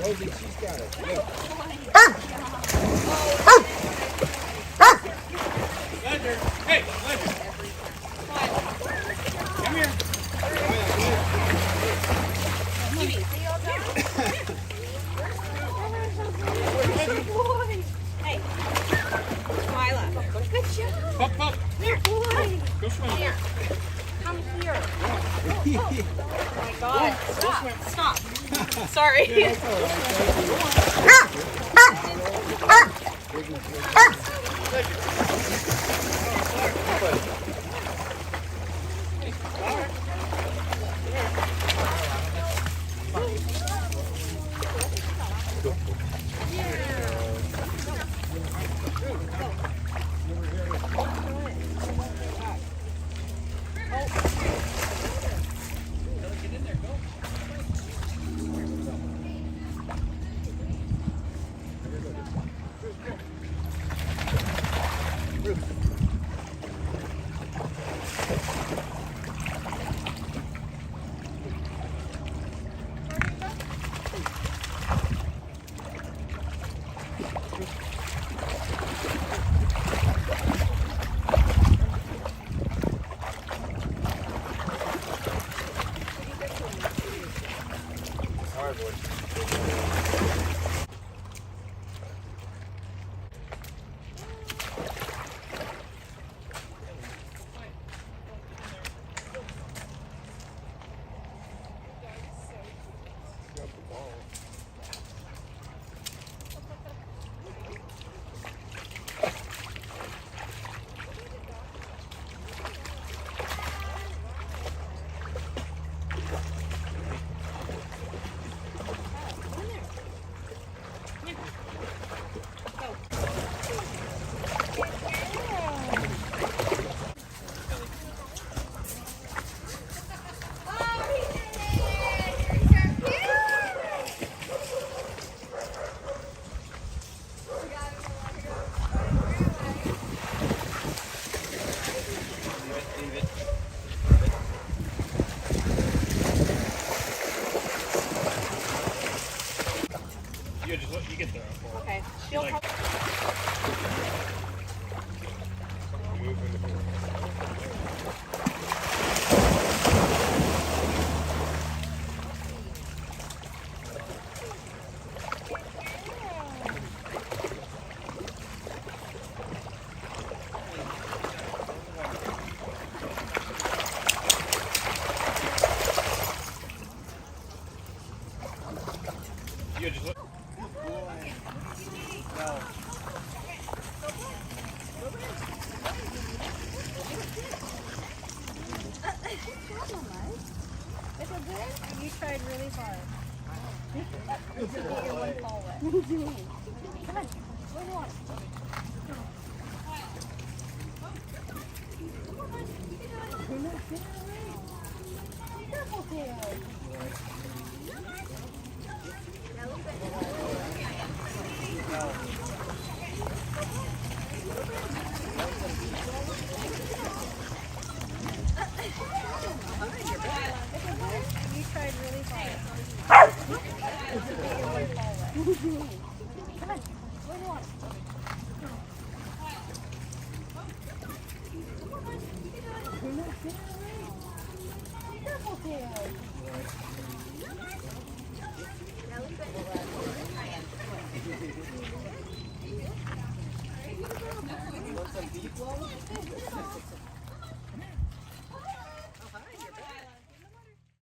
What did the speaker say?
Rosie, she's got it. Look. Ledger. Hey, Ledger. Come here. Good boy. Hey, Lila. Good job. Pop, pop. Good boy. Go swim. Here. Come here. Oh my God. Stop. Stop. Sorry. Yeah, that's all right. You get there. Okay. She'll Like, you just look. Is it good? You tried really hard. You get your one paw wet. Come on. What do you want? Careful, Tail. You tried really hard. Come on. What do you want? Careful, Tail. You want some beef?